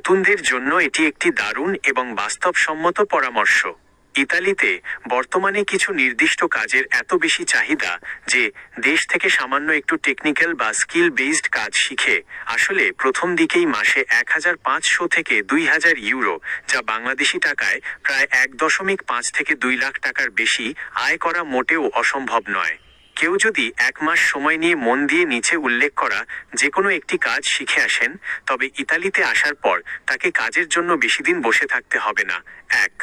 নতুনদের জন্য এটি একটি দারুণ এবং বাস্তবসম্মত পরামর্শ। ইতালিতে বর্তমানে কিছু নির্দিষ্ট কাজের এত বেশি চাহিদা যে দেশ থেকে সামান্য একটু টেকনিক্যাল বা স্কিল বেসড কাজ শিখে আসলে প্রথম দিকেই মাসে 1,500 থেকে 2,000 ইউরো, যা বাংলাদেশি টাকায় প্রায় 1.5 থেকে 2 লাখ টাকার বেশি আয় করা মোটেও অসম্ভব নয়। কেউ যদি 1 মাস সময় নিয়ে মন দিয়ে নিচে উল্লেখ করা যে কোনো একটি কাজ শিখে আসেন, তবে ইতালিতে আসার পর তাকে কাজের জন্য বেশি দিন বসে থাকতে হবে না। 1.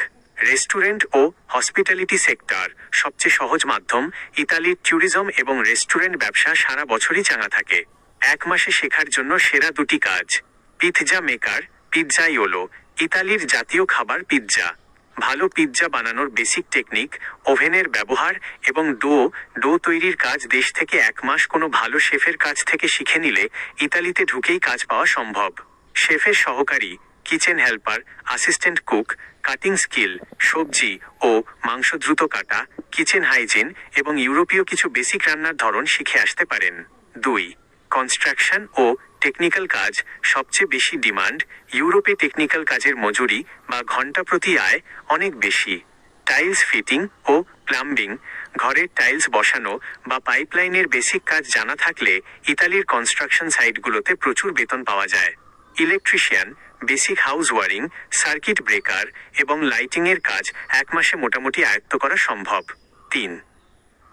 রেস্টুরেন্ট ও হসপিটালিটি সেক্টর সবচেয়ে সহজ মাধ্যম। ইতালির ট্যুরিজম এবং রেস্টুরেন্ট ব্যবসা সারা বছরই চাঙা থাকে। 1 মাসে শেখার জন্য সেরা দুটি কাজ। Pizza maker. পিৎজাইওলো ইতালির জাতীয় খাবার পিৎজা। ভালো পিৎজা বানানোর বেসিক টেকনিক, ওভেনের ব্যবহার এবং ডো তৈরির কাজ দেশ থেকে 1 মাস কোনো ভালো শেফের কাছ থেকে শিখে নিলে ইতালিতে ঢুকেই কাজ পাওয়া সম্ভব। শেফের সহকারী, kitchen helper, assistant cook, cutting skill, সবজি ও মাংস দ্রুত কাটা, কিচেন হাইজিন এবং ইউরোপীয় কিছু বেসিক রান্নার ধরন শিখে আসতে পারেন। 2. কনস্ট্রাকশন ও টেকনিক্যাল কাজ সবচেয়ে বেশি ডিমান্ড। ইউরোপে টেকনিক্যাল কাজের মজুরি বা ঘন্টা প্রতি আয় অনেক বেশি। টাইলস ফিটিং ও প্লাম্বিং, ঘরের টাইলস বসানো বা পাইপলাইনের বেসিক কাজ জানা থাকলে ইতালির কনস্ট্রাকশন সাইটগুলোতে প্রচুর বেতন পাওয়া যায়। Electrician, basic house wiring, circuit breaker এবং লাইটিংয়ের কাজ 1 মাসে মোটামুটি আয়ত্ত করা সম্ভব। 3.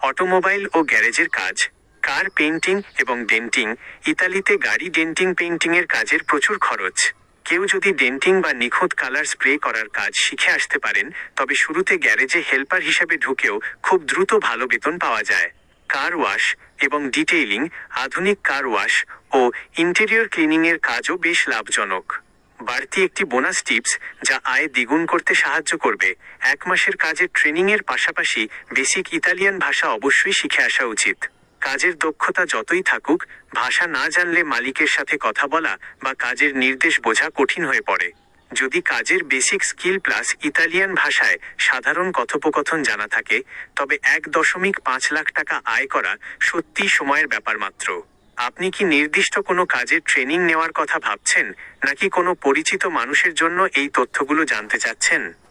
অটোমোবাইল ও গ্যারেজের কাজ। কার পেইন্টিং এবং ডেন্টিং। ইতালিতে গাড়ি ডেন্টিং পেইন্টিংয়ের কাজের প্রচুর খরচ। কেউ যদি ডেন্টিং বা নিখুঁত কালার স্প্রে করার কাজ শিখে আসতে পারেন, তবে শুরুতে গ্যারেজে হেল্পার হিসেবে ঢুকেও খুব দ্রুত ভালো বেতন পাওয়া যায়। কার ওয়াশ এবং ডিটেইলিং, আধুনিক কার ওয়াশ ও ইন্টেরিয়র ক্লিনিংয়ের কাজও বেশ লাভজনক। বাড়তি একটি বোনাস টিপস যা আয় দ্বিগুণ করতে সাহায্য করবে। 1 মাসের কাজের ট্রেনিংয়ের পাশাপাশি বেসিক ইতালিয়ান ভাষা অবশ্যই শিখে আসা উচিত। কাজের দক্ষতা যতই থাকুক, ভাষা না জানলে মালিকের সাথে কথা বলা বা কাজের নির্দেশ বোঝা কঠিন হয়ে পড়ে। যদি কাজের বেসিক স্কিল প্লাস ইতালিয়ান ভাষায় সাধারণ কথোপকথন জানা থাকে, তবে 1.5 লাখ টাকা আয় করা সত্যিই সময়ের ব্যাপার মাত্র। আপনি কি নির্দিষ্ট কোনো কাজের ট্রেনিং নেওয়ার কথা ভাবছেন, নাকি কোনো পরিচিত মানুষের জন্য এই তথ্যগুলো জানতে চাচ্ছেন?